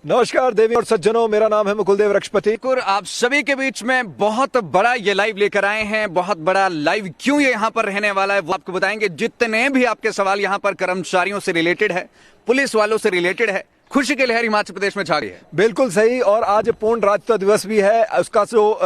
नमस्कार देवी और सज्जनों, मेरा नाम है मुकुल देव रक्षपति। आप सभी के बीच में बहुत बड़ा ये लाइव लेकर आए हैं। बहुत बड़ा लाइव क्यों ये यहाँ पर रहने वाला है वो आपको बताएंगे। जितने भी आपके सवाल यहाँ पर कर्मचारियों से रिलेटेड है, पुलिस वालों से रिलेटेड है, खुशी की लहर हिमाचल प्रदेश में छा रही है। बिल्कुल सही। और आज पूर्ण राज्यत्व दिवस भी है। उसका जो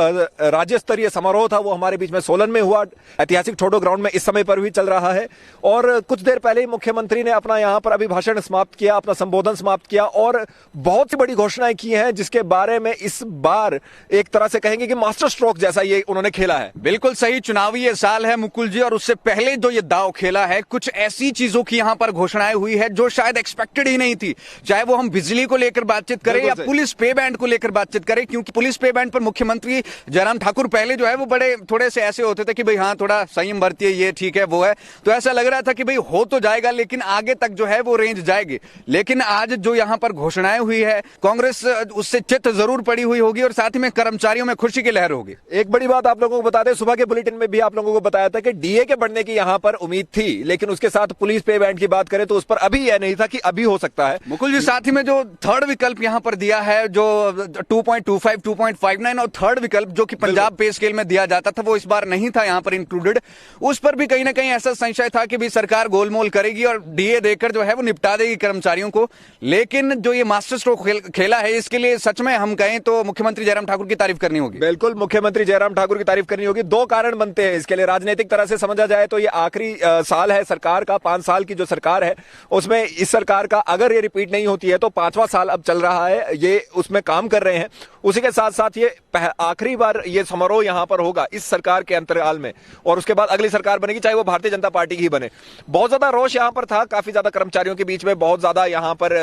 राज्य स्तरीय समारोह था वो हमारे बीच में सोलन में हुआ, ऐतिहासिक ठोडो ग्राउंड में इस समय पर भी चल रहा है। और कुछ देर पहले ही मुख्यमंत्री ने अपना यहाँ पर अभिभाषण समाप्त किया, अपना संबोधन समाप्त किया और बहुत सी बड़ी घोषणाएं की हैं, जिसके बारे में इस बार एक तरह से कहेंगे कि मास्टर स्ट्रोक जैसा ये उन्होंने खेला है। बिल्कुल सही। चुनावी ये साल है मुकुल जी, और उससे पहले जो ये दाव खेला है, कुछ ऐसी चीजों की यहाँ पर घोषणाएं हुई है जो शायद एक्सपेक्टेड ही नहीं थी। चाहे वो हम बिजली को लेकर बातचीत करें या पुलिस पे बैंड को लेकर बातचीत करें, क्योंकि पुलिस पे बैंड पर मुख्यमंत्री जयराम ठाकुर पहले जो है वो बड़े थोड़े से ऐसे होते थे कि भाई हाँ थोड़ा संयम बरतिए, ये ठीक है वो है, तो ऐसा लग रहा था कि भाई हो तो जाएगा लेकिन आगे तक जो है वो रेंज जाएगी। लेकिन आज जो यहाँ पर घोषणाएं हुई है, कांग्रेस उससे चित्त जरूर पड़ी हुई होगी और साथ ही में कर्मचारियों में खुशी की लहर होगी। एक बड़ी बात आप लोगों को बता दें, सुबह के बुलेटिन में भी आप लोगों को बताया था कि डीए के बढ़ने की यहाँ पर उम्मीद थी, लेकिन उसके साथ पुलिस पे बैंड की बात करें तो उस पर अभी यह नहीं था कि अभी हो सकता है। मुकुल जी, साथ ही में जो थर्ड विकल्प यहाँ पर दिया है, जो 2.25, 2.59 और थर्ड विकल्प जो कि पंजाब पे स्केल में दिया जाता था, वो इस बार नहीं था यहाँ पर इंक्लूडेड। उस पर भी कहीं ना कहीं ऐसा संशय था कि भी सरकार गोलमोल करेगी और डीए देकर जो है वो निपटा देगी कर्मचारियों को। लेकिन जो ये मास्टर स्ट्रोक खेला है, इसके लिए सच में हम कहें तो मुख्यमंत्री जयराम ठाकुर की तारीफ करनी होगी। बिल्कुल, मुख्यमंत्री जयराम ठाकुर की तारीफ करनी होगी। दो कारण बनते हैं इसके लिए। राजनीतिक तरह से समझा जाए तो ये आखिरी साल है सरकार का, 5 साल की जो सरकार है उसमें इस सरकार का अगर ये रिपीट नहीं होती है तो 5वां साल अब चल रहा है, ये उसमें काम कर रहे हैं। उसी के साथ साथ ये आखिरी बार ये समारोह यहां पर होगा इस सरकार के अंतराल में, और उसके बाद अगली सरकार बनेगी, चाहे वो भारतीय जनता पार्टी की बने। बहुत ज्यादा रोष यहां पर था, काफी ज्यादा कर्मचारियों के बीच में, बहुत ज्यादा यहां पर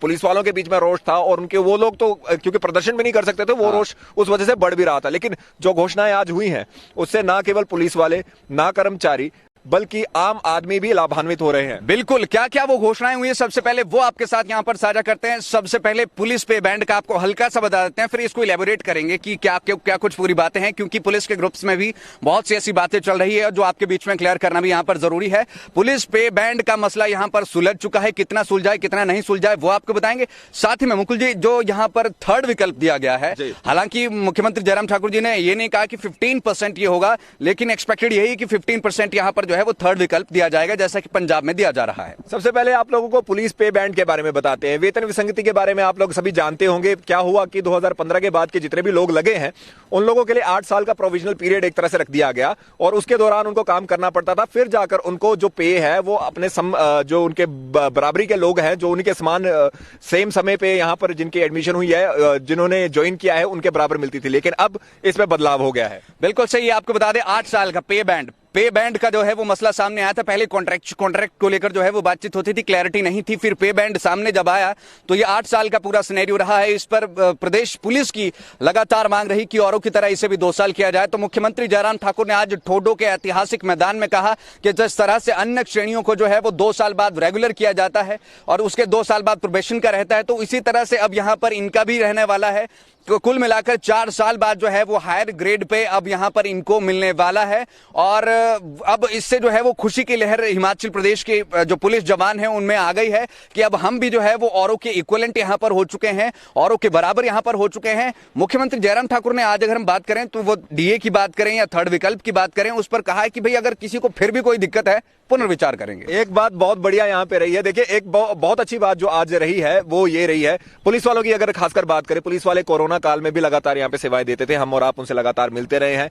पुलिस वालों के बीच में रोष था, और उनके वो लोग तो क्योंकि प्रदर्शन भी नहीं कर सकते थे, वो रोष उस वजह से बढ़ भी रहा था। लेकिन जो घोषणाएं आज हुई हैं उससे ना केवल पुलिस वाले, ना कर्मचारी, बल्कि आम आदमी भी लाभान्वित हो रहे हैं। बिल्कुल, क्या क्या वो घोषणाएं हुई है सबसे पहले वो आपके साथ यहां पर साझा करते हैं। सबसे पहले पुलिस पे बैंड का आपको हल्का सा बता देते हैं, फिर इसको इलेबोरेट करेंगे कि क्या कुछ पूरी बातें हैं, क्योंकि पुलिस के ग्रुप्स में भी बहुत सी ऐसी बातें चल रही है जो आपके बीच में क्लियर करना भी यहां पर जरूरी है। पुलिस पे बैंड का मसला यहां पर सुलझ चुका है, कितना सुलझाए कितना नहीं सुलझाए वो आपको बताएंगे। साथ ही में मुकुल जी, जो यहां पर थर्ड विकल्प दिया गया है, हालांकि मुख्यमंत्री जयराम ठाकुर जी ने ये नहीं कहा कि 15% ये होगा, लेकिन एक्सपेक्टेड यही कि 15% यहां पर जो है वो थर्ड विकल्प दिया जाएगा, जैसा कि पंजाब में दिया जा रहा है। सबसे पहले आप लोगों को पुलिस पे बैंड के बारे में बताते हैं। वेतन विसंगति के बारे में आप लोग सभी जानते होंगे। क्या हुआ कि 2015 के बाद के जितने भी लोग लगे हैं उन लोगों के लिए 8 साल का प्रोविजनल पीरियड एक तरह से रख दिया गया, और उसके दौरान उनको काम करना पड़ता था। फिर जाकर उनको जो पे है वो अपने जो उनके बराबरी के लोग हैं, जो उनके समान सेम समय पे यहाँ पर जिनकी एडमिशन हुई है, जिन्होंने ज्वाइन किया है, उनके बराबर मिलती थी। लेकिन अब इसमें बदलाव हो गया है। बिल्कुल सही। आपको बता दें 8 साल का पे बैंड का जो है वो मसला सामने आया था। पहले कॉन्ट्रैक्ट को लेकर जो है वो बातचीत होती थी, क्लैरिटी नहीं थी। फिर पे बैंड सामने जब आया तो ये 8 साल का पूरा सिनेरियो रहा है। इस पर प्रदेश पुलिस की लगातार मांग रही कि औरों की तरह इसे भी 2 साल किया जाए। तो मुख्यमंत्री जयराम ठाकुर ने आज ठोडो के ऐतिहासिक मैदान में कहा कि जिस तरह से अन्य श्रेणियों को जो है वो 2 साल बाद रेगुलर किया जाता है और उसके 2 साल बाद प्रोबेशन का रहता है, तो इसी तरह से अब यहाँ पर इनका भी रहने वाला है। तो कुल मिलाकर 4 साल बाद जो है वो हायर ग्रेड पे अब यहाँ पर इनको मिलने वाला है। और अब इससे जो है वो खुशी की लहर हिमाचल प्रदेश के जो पुलिस जवान हैं उनमें आ गई है कि अब हम भी जो है वो औरों के इक्विवेलेंट यहाँ पर हो चुके हैं, औरों के बराबर यहाँ पर हो चुके हैं। मुख्यमंत्री जयराम ठाकुर ने आज अगर हम बात करें तो वो डीए की बात करें या थर्ड विकल्प की बात करें, उस पर कहा है कि भाई अगर किसी को फिर भी कोई दिक्कत है पुनर्विचार करेंगे। एक बात बहुत बढ़िया यहाँ पे रही है। देखिए, एक बहुत अच्छी बात जो आज रही है वो ये रही है, पुलिस वालों की अगर खासकर बात करें, पुलिस वाले कोरोना काल में भी लगातार यहाँ पे सेवाएं देते थे। हम और आप उनसे लगातार मिलते रहे हैं।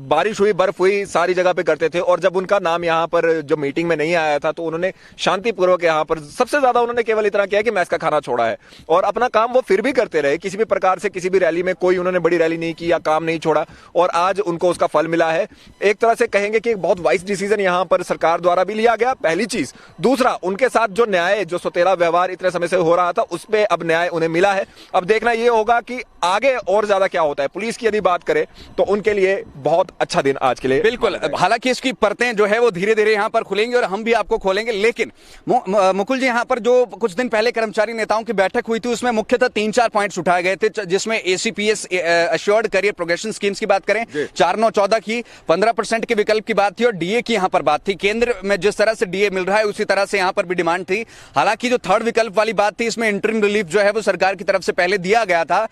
बारिश हुई, बर्फ हुई, सारी जगह पे करते थे। और जब उनका नाम यहाँ पर जो मीटिंग में नहीं आया था तो उन्होंने शांतिपूर्वक यहाँ पर सबसे ज्यादा उन्होंने केवल इतना किया कि मैस का खाना छोड़ा है, और अपना काम वो फिर भी करते रहे। किसी भी प्रकार से किसी भी रैली में कोई उन्होंने बड़ी रैली नहीं की या काम नहीं छोड़ा, और आज उनको उसका फल मिला है। एक तरह से कहेंगे कि एक बहुत वाइज डिसीजन यहाँ पर सरकार द्वारा भी लिया गया, पहली चीज। दूसरा, उनके साथ जो न्याय, जो सौतेला व्यवहार इतने समय से हो रहा था, उस पे अब न्याय उन्हें मिला है। अब देखना यह होगा कि आगे और ज्यादा क्या होता है। पुलिस की यदि बात करें तो उनके लिए बहुत अच्छा दिन आज के लिए। बिल्कुल, हालांकि इसकी परतें जो है वो धीरे धीरे यहाँ पर खुलेंगी और हम भी आपको खोलेंगे। लेकिन मुकुल जी, यहाँ पर जो कुछ दिन पहले कर्मचारी नेताओं की बैठक हुई थी उसमें मुख्यतः 3-4 पॉइंट्स उठाए गए थे, जिसमें एसीपीएस एश्योर्ड करियर प्रोग्रेशन स्कीम्स की बात करें, 4-9-14 की, 15% के विकल्प की बात थी और डीए की यहाँ पर बात थी। केंद्र केंद्र में जिस तरह से डीए मिल रहा है उसी तरह से यहां पर भी डिमांड थी। हालांकि जो थर्ड विकल्प वाली बात थी, इसमें इंटरिम रिलीफ जो है वो सरकार की तरफ से पहले दिया गया था,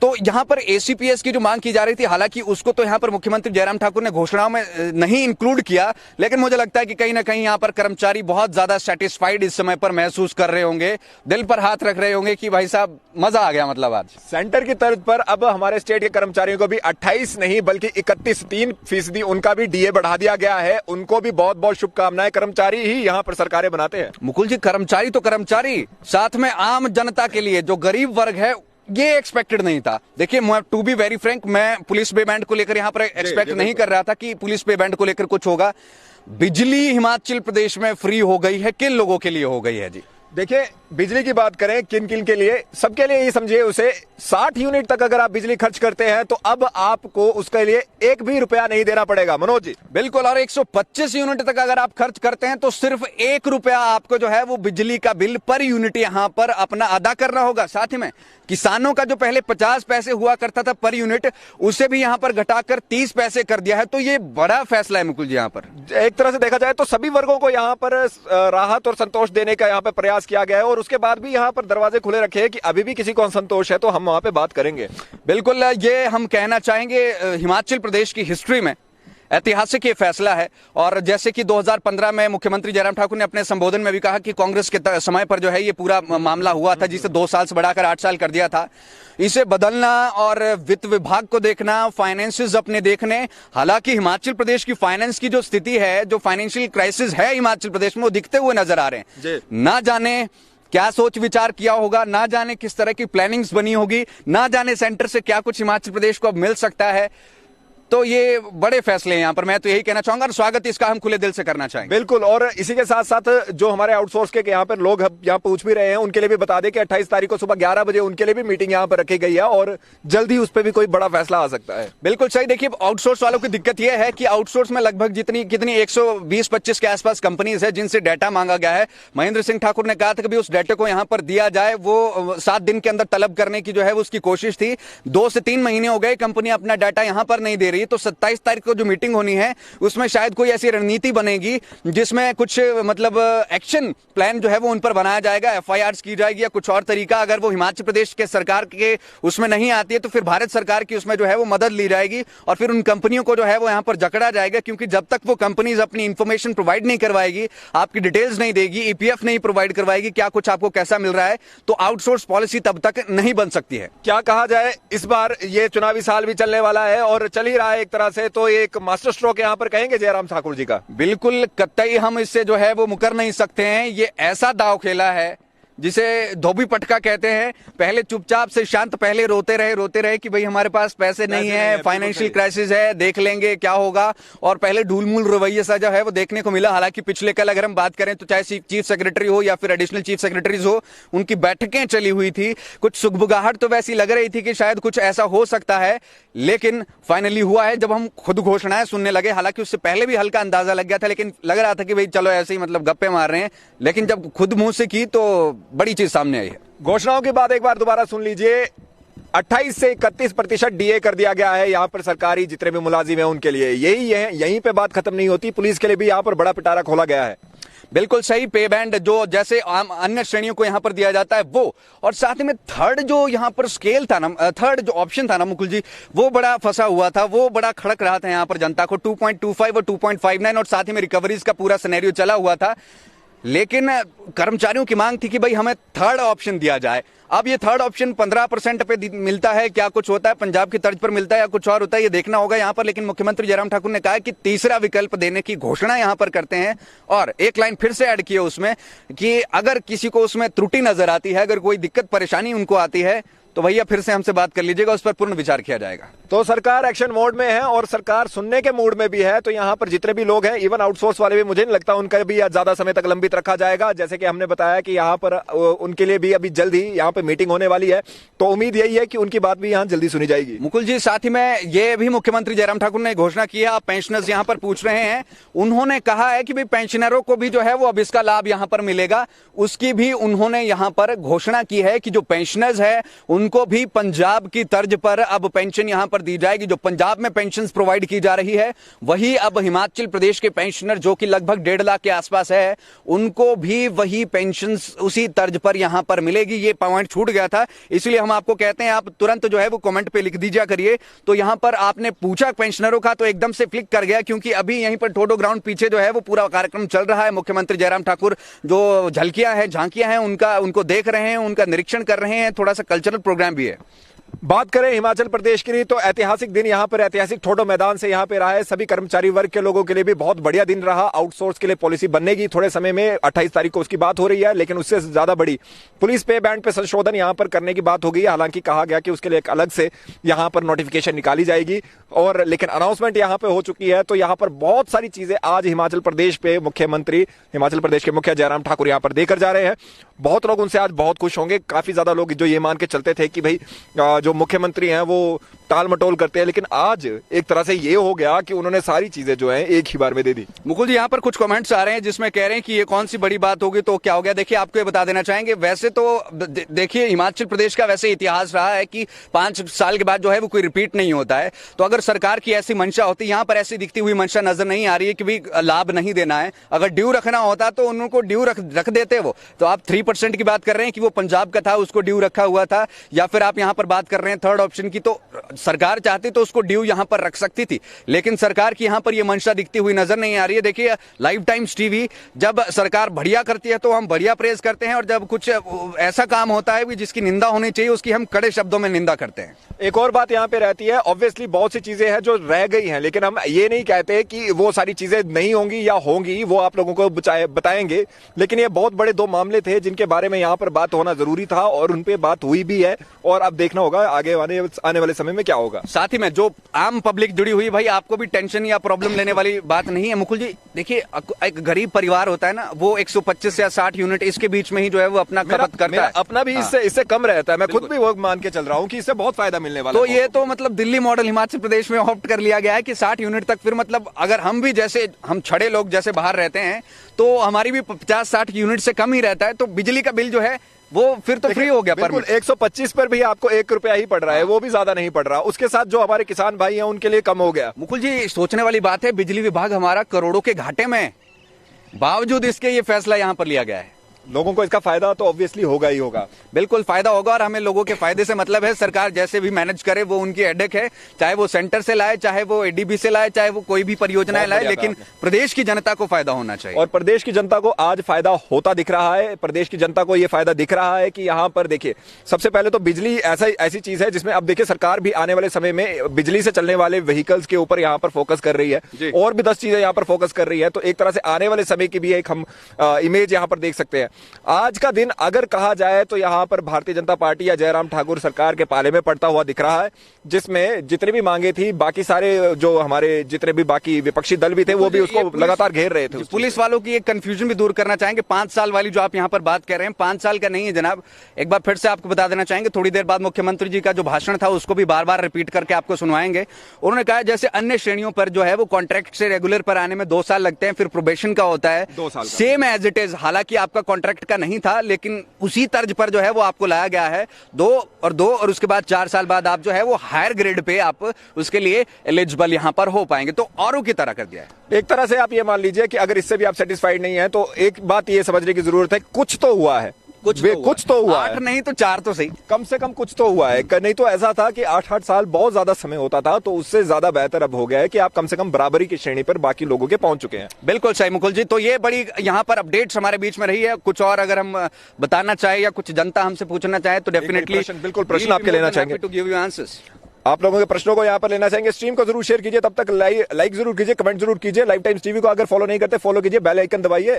तो यहां पर एसीपीएस की जो मांग की जा रही थी, हालांकि उसको तो यहां पर मुख्यमंत्री जयराम ठाकुर ने घोषणाओं में नहीं इंक्लूड किया, लेकिन मुझे लगता है कि कहीं ना कहीं यहां पर कर्मचारी बहुत ज्यादा सेटिस्फाइड इस समय पर महसूस कर रहे होंगे, दिल पर हाथ रख रहे होंगे कि भाई साहब मजा आ गया। मतलब आज सेंटर की तर्ज पर अब हमारे स्टेट के कर्मचारियों को भी 28 नहीं बल्कि 31-3% उनका भी डीए बढ़ा दिया गया है। उनको भी बहुत बहुत शुभकामनाएं। कर्मचारी ही यहाँ पर सरकारें बनाते हैं। मुकुल जी, कर्मचारी तो कर्मचारी, साथ में आम जनता के लिए जो गरीब वर्ग है ये एक्सपेक्टेड नहीं था। देखिए, टू बी वेरी फ्रैंक, मैं पुलिस पे बैंड को लेकर यहां पर एक्सपेक्ट नहीं कर रहा था कि पुलिस पे बैंड को लेकर कुछ होगा। बिजली हिमाचल प्रदेश में फ्री हो गई है, किन लोगों के लिए हो गई है जी? देखिए, बिजली की बात करें किन किन के लिए, सबके लिए ही समझिए उसे 60 यूनिट तक अगर आप बिजली खर्च करते हैं तो अब आपको उसके लिए एक भी रुपया नहीं देना पड़ेगा। मनोज जी, बिल्कुल, और 125 यूनिट तक अगर आप खर्च करते हैं तो सिर्फ 1 रुपया आपको जो है वो बिजली का बिल पर यूनिट यहां पर अपना अदा करना होगा। साथ ही में किसानों का जो पहले 50 पैसे हुआ करता था पर यूनिट, उसे भी यहां पर घटाकर 30 पैसे कर दिया है। तो ये बड़ा फैसला है मुकुल जी। यहां पर एक तरह से देखा जाए तो सभी वर्गों को यहां पर राहत और संतोष देने का यहां पर प्रयास किया गया है, और उसके बाद भी यहां पर दरवाजे खुले रखे हैं कि अभी भी किसी को असंतोष है तो हम वहां पे बात करेंगे। बिल्कुल, ये हम कहना चाहेंगे हिमाचल प्रदेश की हिस्ट्री में ऐतिहासिक ये फैसला है। और जैसे कि 2015 में मुख्यमंत्री जयराम ठाकुर ने अपने संबोधन में भी कहा कि कांग्रेस के समय पर जो है ये पूरा मामला हुआ था, जिसे 2 साल से बढ़ाकर 8 साल कर दिया था। इसे बदलना और वित्त विभाग को देखना, फाइनेंसेस अपने देखने, हालांकि हिमाचल प्रदेश की फाइनेंस की जो स्थिति है, जो फाइनेंशियल क्राइसिस है हिमाचल प्रदेश में, वो दिखते हुए नजर आ रहे हैं। ना जाने क्या सोच विचार किया होगा, ना जाने किस तरह की प्लानिंग्स बनी होगी, ना जाने सेंटर से क्या कुछ हिमाचल प्रदेश को अब मिल सकता है। तो ये बड़े फैसले हैं यहाँ पर, मैं तो यही कहना चाहूंगा, और स्वागत इसका हम खुले दिल से करना चाहेंगे। बिल्कुल, और इसी के साथ साथ जो हमारे आउटसोर्स के यहाँ पर लोग यहाँ पूछ भी रहे हैं, उनके लिए भी बता दें कि 28 तारीख को सुबह 11 बजे उनके लिए भी मीटिंग यहाँ पर रखी गई है और जल्द ही उस पर भी कोई बड़ा फैसला आ सकता है। बिल्कुल सही। देखिए, आउटसोर्स वालों की दिक्कत यह है कि आउटसोर्स में लगभग कितनी 120-25 के आसपास कंपनीज है जिनसे डाटा मांगा गया है। महेंद्र सिंह ठाकुर ने कहा था कि उस डाटा को यहाँ पर दिया जाए, वो 7 दिन के अंदर तलब करने की जो है उसकी कोशिश थी। 2 से 3 महीने हो गए, कंपनी अपना डाटा यहाँ पर नहीं दे रही। तो 27 तारीख को जो मीटिंग होनी है उसमें शायद कोई ऐसी रणनीति बनेगी जिसमें कुछ मतलब एक्शन प्लान जो है वो उन पर बनाया जाएगा, एफआईआर्स की जाएगी या कुछ और तरीका। अगर वो हिमाचल प्रदेश के सरकार के उसमें नहीं आती है तो फिर भारत सरकार की उसमें जो है वो मदद ली जाएगी और फिर उन कंपनियों को जो है वो यहां पर जकड़ा जाएगा, क्योंकि जब तक वो कंपनीज अपनी इंफॉर्मेशन प्रोवाइड नहीं करवाएगी, आपकी डिटेल्स नहीं देगी, ईपीएफ नहीं प्रोवाइड करवाएगी क्या कुछ आपको कैसा मिल रहा है, तो आउटसोर्स पॉलिसी तब तक नहीं बन सकती है। क्या कहा जाए, इस बार ये चुनावी साल भी चलने वाला है और चल ही रहा है एक तरह से, तो एक मास्टर स्ट्रोक यहाँ पर कहेंगे जयराम ठाकुर जी का। बिल्कुल, कतई हम इससे जो है वो मुकर नहीं सकते हैं। ये ऐसा दांव खेला है जिसे धोबी पटका कहते हैं। पहले चुपचाप से शांत, पहले रोते रहे कि भाई हमारे पास पैसे नहीं है, फाइनेंशियल क्राइसिस है, देख लेंगे क्या होगा, और पहले ढूलमूल रवैये सा जो है वो देखने को मिला। हालांकि पिछले कल अगर हम बात करें तो चाहे चीफ सेक्रेटरी हो या फिर एडिशनल चीफ सेक्रेटरीज हो, उनकी बैठकें चली हुई थी। कुछ सुगबुगाहट तो वैसी लग रही थी कि शायद कुछ ऐसा हो सकता है, लेकिन फाइनली हुआ है जब हम खुद घोषणाएं सुनने लगे। हालांकि उससे पहले भी हल्का अंदाजा लग गया था, लेकिन लग रहा था कि भाई चलो ऐसे ही मतलब गप्पे मार रहे हैं, लेकिन जब खुद मुंह से की तो बड़ी चीज सामने आई है। घोषणाओं के बाद एक बार दोबारा सुन लीजिए, 28 से 31% डीए कर दिया गया है यहाँ पर सरकारी जितने भी मुलाजिम हैं उनके लिए। यही है, यहीं पे बात खत्म नहीं होती, पुलिस के लिए भी यहाँ पर बड़ा पिटारा खोला गया है। बिल्कुल सही। पे बैंड जो जैसे आम अन्य श्रेणियों को यहां पर दिया जाता है वो, और साथ में थर्ड जो यहां पर स्केल था ना, थर्ड जो ऑप्शन था ना मुकुल जी, वो बड़ा फंसा हुआ था, वो बड़ा खड़क रहा था यहां पर जनता को। 2.25 और 2.59 और साथ ही में रिकवरीज का पूरा सिनेरियो चला हुआ था, लेकिन कर्मचारियों की मांग थी कि भाई हमें थर्ड ऑप्शन दिया जाए। अब ये थर्ड ऑप्शन 15% पे मिलता है, क्या कुछ होता है, पंजाब की तर्ज पर मिलता है या कुछ और होता है, ये देखना होगा यहाँ पर। लेकिन मुख्यमंत्री जयराम ठाकुर ने कहा कि तीसरा विकल्प देने की घोषणा यहाँ पर करते हैं, और एक लाइन फिर से ऐड की है उसमें कि अगर किसी को उसमें त्रुटि नजर आती है, अगर कोई दिक्कत परेशानी उनको आती है, तो भैया फिर से हमसे बात कर लीजिएगा, उस पर पूर्ण विचार किया जाएगा। तो सरकार एक्शन मोड में है और सरकार सुनने के मूड में भी है। तो यहाँ पर जितने भी लोग हैं, इवन आउटसोर्स वाले भी, मुझे नहीं लगता उनका भी ज्यादा समय तक लंबित रखा जाएगा। जैसे कि हमने बताया कि यहाँ पर उनके लिए भी अभी जल्द ही यहाँ पे मीटिंग होने वाली है, तो उम्मीद यही है कि उनकी बात भी यहाँ जल्दी सुनी जाएगी। मुकुल जी, साथ ही में ये भी मुख्यमंत्री जयराम ठाकुर ने घोषणा की है, आप पेंशनर्स यहाँ पर पूछ रहे हैं, उन्होंने कहा है कि भाई पेंशनरों को भी जो है वो अब इसका लाभ यहाँ पर मिलेगा। उसकी भी उन्होंने यहाँ पर घोषणा की है कि जो पेंशनर्स है उनको भी पंजाब की तर्ज पर अब पेंशन यहां पर दी जाएगी। जो पंजाब में पेंशन प्रोवाइड की जा रही है वही अब हिमाचल प्रदेश के पेंशनर जो कि लगभग 1.5 लाख के आसपास है, उनको भी वही पेंशन उसी तर्ज पर यहां पर मिलेगी। ये पॉइंट छूट गया था, इसलिए हम आपको कहते हैं आप तुरंत जो है वो कमेंट पे लिख दीजिए करिए। तो यहां पर आपने पूछा पेंशनरों का तो एकदम से क्लिक कर गया, क्योंकि अभी यहीं पर ठोडो ग्राउंड पीछे जो है वो पूरा कार्यक्रम चल रहा है। मुख्यमंत्री जयराम ठाकुर जो झलकियां हैं, झांकियां हैं, उनको देख रहे हैं, उनका निरीक्षण कर रहे हैं। थोड़ा सा कल्चरल प्रोग्राम भी है। बात करें हिमाचल प्रदेश के लिए तो ऐतिहासिक दिन यहाँ पर ऐतिहासिक ठोडो मैदान से यहाँ पे रहा है। सभी कर्मचारी वर्ग के लोगों के लिए भी बहुत बढ़िया दिन रहा। आउटसोर्स के लिए पॉलिसी बनने की थोड़े समय में 28 तारीख को उसकी बात हो रही है, लेकिन उससे ज्यादा बड़ी पुलिस पे बैंड पे संशोधन यहाँ पर करने की बात हो गई है। हालांकि कहा गया कि उसके लिए एक अलग से यहाँ पर नोटिफिकेशन निकाली जाएगी, और लेकिन अनाउंसमेंट यहाँ पे हो चुकी है। तो यहाँ पर बहुत सारी चीजें आज हिमाचल प्रदेश पे मुख्यमंत्री, हिमाचल प्रदेश के मुखिया जयराम ठाकुर यहाँ पर देकर जा रहे हैं। बहुत लोग उनसे आज बहुत खुश होंगे। काफी ज्यादा लोग जो ये मान के चलते थे कि भाई जो मुख्यमंत्री हैं वो टाल मटोल करते हैं, लेकिन आज एक तरह से ये हो गया कि उन्होंने सारी चीजें जो है एक ही बार में दे दी। मुकुल जी, यहाँ पर कुछ कमेंट्स आ रहे हैं जिसमें कह रहे हैं कि ये कौन सी बड़ी बात होगी, तो क्या हो गया। देखिए, आपको ये बता देना चाहेंगे, वैसे तो देखिए हिमाचल प्रदेश का वैसे इतिहास रहा है कि 5 साल के बाद जो है वो कोई रिपीट नहीं होता है। तो अगर सरकार की ऐसी मंशा होती, यहाँ पर ऐसी दिखती हुई मंशा नजर नहीं आ रही है कि भाई लाभ नहीं देना है। अगर ड्यू रखना होता तो उनको ड्यू रख देते वो। तो आप 3% की बात कर रहे हैं कि वो पंजाब का था, उसको ड्यू रखा हुआ था, या फिर आप यहाँ पर बात कर रहे हैं थर्ड ऑप्शन की, तो सरकार चाहती तो उसको ड्यू यहां पर रख सकती थी। लेकिन सरकार की यहां पर यह मंशा दिखती हुई नजर नहीं आ रही है। देखिए, लाइव टाइम्स टीवी जब सरकार बढ़िया करती है तो हम बढ़िया प्रेज करते हैं, और जब कुछ ऐसा काम होता है जिसकी निंदा होनी चाहिए उसकी हम कड़े शब्दों में निंदा करते हैं। एक और बात यहाँ पे रहती है, ऑब्वियसली बहुत सी चीजें हैं जो रह गई हैं, लेकिन हम ये नहीं कहते कि वो सारी चीजें नहीं होंगी या होंगी, वो आप लोगों को बताएंगे। लेकिन ये बहुत बड़े 2 मामले थे जिनके बारे में यहाँ पर बात होना जरूरी था, और उन पे बात हुई भी है, और अब देखना होगा आगे आने वाले समय में क्या होगा। साथ ही में जो आम पब्लिक जुड़ी हुई, भाई आपको भी टेंशन या प्रॉब्लम लेने वाली बात नहीं है। मुकुल जी, देखिए, एक गरीब परिवार होता है ना, वो 125 या 60 यूनिट इसके बीच में ही जो है वो अपना खपत करता है। अपना भी इससे कम रहता है। मैं खुद भी वो मान के चल रहा हूँ कि इससे बहुत फायदा मिलने वाला है। तो ये तो मतलब दिल्ली मॉडल हिमाचल प्रदेश में ऑप्ट कर लिया गया है कि 60 यूनिट तक। फिर मतलब अगर हम भी जैसे हम छड़े लोग जैसे बाहर रहते हैं तो हमारी भी 50-60 यूनिट से कम ही रहता है, तो बिजली का बिल जो है वो फिर तो फ्री हो गया। बिल्कुल, 125 पर भी आपको 1 रुपया ही पड़ रहा है, वो भी ज्यादा नहीं पड़ रहा। उसके साथ जो हमारे किसान भाई हैं उनके लिए कम हो गया। मुकुल जी, सोचने वाली बात है, बिजली विभाग हमारा करोड़ों के घाटे में, बावजूद इसके ये फैसला यहां पर लिया गया है। लोगों को इसका फायदा तो ऑब्वियसली होगा ही होगा। बिल्कुल फायदा होगा, और हमें लोगों के फायदे से मतलब है। सरकार जैसे भी मैनेज करे वो उनकी हेडेक है, चाहे वो सेंटर से लाए, चाहे वो एडीबी से लाए, चाहे वो कोई भी परियोजनाएं लाए, लेकिन प्रदेश की जनता को फायदा होना चाहिए। और प्रदेश की जनता को आज फायदा होता दिख रहा है। प्रदेश की जनता को यह फायदा दिख रहा है कि यहाँ पर देखिए, सबसे पहले तो बिजली ऐसी चीज है जिसमें अब देखिए सरकार भी आने वाले समय में बिजली से चलने वाले व्हीकल्स के ऊपर यहाँ पर फोकस कर रही है, और भी 10 चीजें यहाँ पर फोकस कर रही है। तो एक तरह से आने वाले समय की भी एक हम इमेज यहाँ पर देख सकते हैं। आज का दिन अगर कहा जाए तो यहाँ पर भारतीय जनता पार्टी या जयराम ठाकुर सरकार के पाले में पड़ता हुआ दिख रहा है, जिसमें जितनी भी मांगे थी, बाकी सारे जो हमारे जितने भी बाकी विपक्षी दल भी थे वो भी उसको लगातार घेर रहे थे। पुलिस वालों की एक कंफ्यूजन भी दूर करना चाहेंगे। 5 साल वाली जो आप यहाँ पर बात कर रहे हैं, 5 साल का नहीं है जनाब। एक बार फिर से आपको बता देना चाहेंगे, थोड़ी देर बाद मुख्यमंत्री जी का जो भाषण था उसको भी बार बार रिपीट करके आपको सुनवाएंगे। उन्होंने कहा जैसे अन्य श्रेणियों पर जो है वो कॉन्ट्रैक्ट से रेगुलर पर आने में 2 साल लगते हैं, फिर प्रोबेशन का होता है 2 साल, सेम एज इट इज। हालांकि आपका कॉन्ट्रैक्ट का नहीं था, लेकिन उसी तर्ज पर जो है वो आपको लाया गया है। 2 और उसके बाद 4 साल बाद आप जो है वो हायर ग्रेड पे आप उसके लिए एलिजिबल यहां पर हो पाएंगे। तो औरों की तरह कर दिया है। एक तरह से आप ये मान लीजिए कि अगर इससे भी आप सेटिस्फाइड नहीं है तो एक बात ये समझने की जरूरत है, कुछ तो हुआ है। कुछ तो हुआ 8 नहीं तो 4 तो सही, कम से कम कुछ तो हुआ है। नहीं तो ऐसा था कि 8-8 साल बहुत ज्यादा समय होता था, तो उससे ज्यादा बेहतर अब हो गया है कि आप कम से कम बराबरी की श्रेणी पर बाकी लोगों के पहुंच चुके हैं। बिल्कुल सही मुकुल जी। तो ये बड़ी यहाँ पर अपडेट्स हमारे बीच में रही है। कुछ और अगर हम बताना चाहे या कुछ जनता हमसे पूछना चाहे तो डेफिनेटली बिल्कुल प्रश्न आपके लेना चाहेंगे, टू गिव यू आंसर्स। आप लोगों के प्रश्नों को यहाँ पर लेना चाहेंगे। स्ट्रीम को जरूर शेयर कीजिए, तब तक लाइक जरूर कीजिए, कमेंट जरूर कीजिए। लाइव टाइम्स टीवी को अगर फॉलो नहीं करते फॉलो कीजिए, बेल आइकन दबाइए।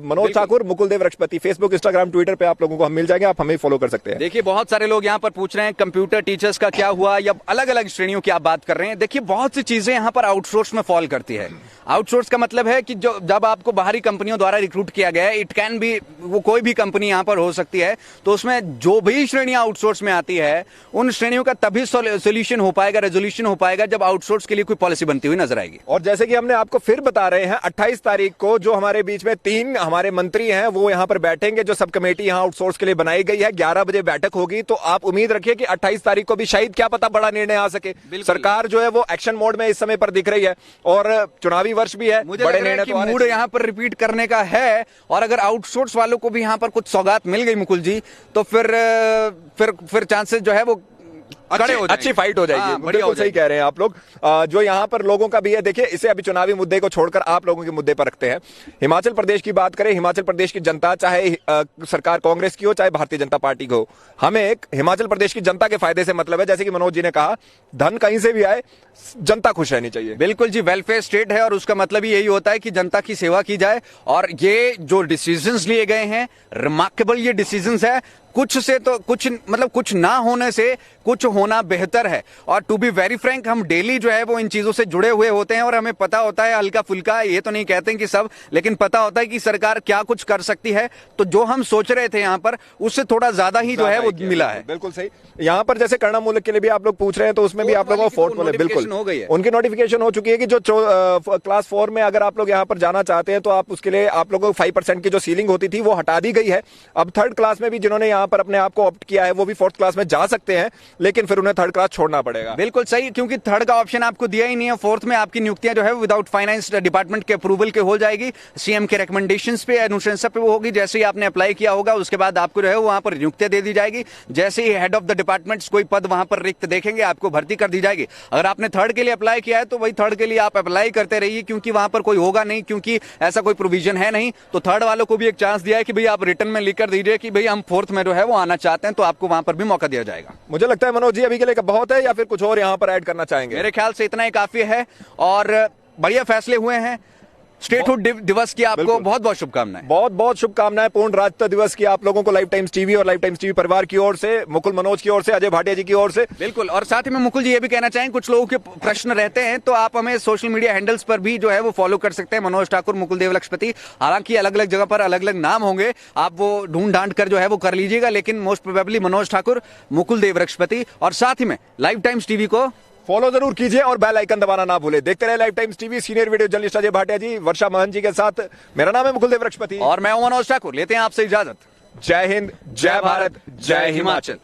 मनोज ठाकुर, मुकुल देव रक्षपति, फेसबुक, इंस्टाग्राम, ट्विटर पे आप लोगों को हम मिल जाएंगे, आप हमें फॉलो कर सकते हैं। देखिए, बहुत सारे लोग यहाँ पर पूछ रहे हैं कंप्यूटर टीचर्स का क्या हुआ, या अलग अलग श्रेणियों की आप बात कर रहे हैं। देखिए, बहुत सी चीजें यहाँ पर आउटसोर्स में फॉल करती है। आउटसोर्स का मतलब है कि जो जब आपको बाहरी कंपनियों द्वारा रिक्रूट किया गया है, इट कैन बी वो कोई भी कंपनी यहाँ पर हो सकती है, तो उसमें जो भी श्रेणियां आउटसोर्स में आती है उन श्रेणियों का तभी सोल्यूशन सॉल्यूशन हो पाएगा, रेजोल्यूशन हो पाएगा जब आउटसोर्स के लिए कोई पॉलिसी बनती हुई नजर आएगी। और जैसे कि हमने आपको फिर बता रहे हैं 28 तारीख को जो हमारे बीच में 3 हमारे मंत्री हैं वो यहां पर बैठेंगे, जो सब कमेटी यहां आउटसोर्स के लिए बनाई गई है। 11 बजे बैठक होगी, तो आप उम्मीद रखिए कि 28 तारीख को भी शायद क्या पता बड़ा निर्णय आ सके। सरकार जो है वो एक्शन मोड में इस समय पर दिख रही है और चुनावी वर्ष भी है। मुझे लग रहा है कि मूड यहाँ पर रिपीट करने का है, और अगर आउटसोर्स वालों को भी यहाँ पर कुछ सौगात मिल गई मुकुल जी, तो फिर चांसेस जो है वो अच्छी फाइट हो जाएगी। बिल्कुल सही कह रहे हैं आप लोग। जो यहाँ पर लोगों का भी है, देखिए इसे अभी चुनावी मुद्दे को छोड़कर आप लोगों के मुद्दे पर रखते हैं। हिमाचल प्रदेश की बात करें, हिमाचल प्रदेश की जनता, चाहे सरकार कांग्रेस की हो चाहे भारतीय जनता पार्टी की हो, हमें एक हिमाचल प्रदेश की जनता के फायदे से मतलब है। जैसे कि मनोज जी ने कहा, धन कहीं से भी आए, जनता खुश रहनी चाहिए। बिल्कुल जी, वेलफेयर स्टेट है और उसका मतलब ही यही होता है कि जनता की सेवा की जाए। और ये जो डिसीजंस लिए गए हैं, रिमार्केबल ये डिसीजंस है। कुछ से तो कुछ ना होने से कुछ होना बेहतर है। और टू बी वेरी फ्रैंक, हम डेली जो है वो इन चीजों से जुड़े हुए होते हैं और हमें पता होता है हल्का फुल्का, ये तो नहीं कहते कि सब, लेकिन पता होता है कि सरकार क्या कुछ कर सकती है। तो जो हम सोच रहे थे यहाँ पर, उससे थोड़ा ज्यादा ही जो है वो मिला है। बिल्कुल सही। यहाँ पर जैसे कर्णा मुल्क के लिए भी आप लोग पूछ रहे हैं, तो उसमें भी आप लोगों को फोर्थ में बिल्कुल हो गई है, उनकी नोटिफिकेशन हो चुकी है कि जो क्लास 4 में अगर आप लोग यहाँ पर जाना चाहते हैं तो आप उसके लिए आप लोगों को 5% की जो सीलिंग होती थी वो हटा दी गई है। अब थर्ड क्लास में भी जिन्होंने यहाँ पर अपने आप को ऑप्ट किया है वो भी फोर्थ क्लास में जा सकते हैं, लेकिन फिर उन्हें थर्ड क्लास छोड़ना पड़ेगा। बिल्कुल सही, क्योंकि थर्ड का ऑप्शन आपको दिया ही नहीं है। फोर्थ में आपकी नियुक्तियां जो है विदाउट फाइनेंस डिपार्टमेंट के अप्रूवल के हो जाएगी, सीएम के रिकमेंडेशंस पे, अनुशंसा पे वो होगी। जैसे ही आपने अप्लाई किया होगा उसके बाद आपको जो है वहां पर नियुक्तियां दे दी जाएगी। जैसे ही हेड ऑफ द डिपार्टमेंट्स कोई पद वहां पर रिक्त देखेंगे, आपको भर्ती कर दी जाएगी। अगर आपने थर्ड के लिए अप्लाई किया है तो वही थर्ड के लिए आप अप्लाई करते रहिए, क्योंकि वहां पर कोई होगा नहीं, क्योंकि ऐसा कोई प्रोविजन है नहीं। तो थर्ड वालों को भी एक चांस दिया है कि भाई आप रिटर्न में लिख कर दीजिए कि भाई हम फोर्थ में जो है वो आना चाहते हैं, तो आपको वहां पर भी मौका दिया जाएगा। मुझे लगता है मनोज जी अभी के लिए बहुत है, या फिर कुछ और यहाँ पर ऐड करना चाहेंगे? मेरे ख्याल से इतना ही काफी है और बढ़िया फैसले हुए हैं। स्टेटहुड दिवस की आपको बहुत बहुत शुभकामनाएं। बहुत बहुत शुभकामनाएं पूर्ण राज्यत्व दिवस की आप लोगों को लाइफ टाइम्स टीवी और लाइफ टाइम्स टीवी परिवार की ओर से, मुकुल मनोज की ओर से, अजय भाटिया जी की ओर से। बिल्कुल। और साथ ही में मुकुल जी ये भी कहना चाहेंगे, कुछ लोगों के प्रश्न रहते हैं तो आप हमें सोशल मीडिया हैंडल्स पर भी जो है वो फॉलो कर सकते हैं, मनोज ठाकुर, मुकुल देव लक्ष्पति। हालांकि अलग अलग जगह पर अलग अलग नाम होंगे, आप वो ढूंढ ढांड कर जो है वो कर लीजिएगा, लेकिन मोस्ट प्रोबेबली मनोज ठाकुर, मुकुल देव लक्ष्पति। और साथ ही में लाइफ टाइम्स टीवी को फॉलो जरूर कीजिए और बेल आइकन दबाना ना भूले। देखते रहे Life Times TV. Senior video journalist Ajay Bhatia ji, Varsha Mahan ji के साथ मेरा नाम है मुकुल देव लक्ष्पति और मैं मनोज ठाकुर। लेते हैं आपसे इजाजत। जय हिंद, जय भारत, जय हिमाचल।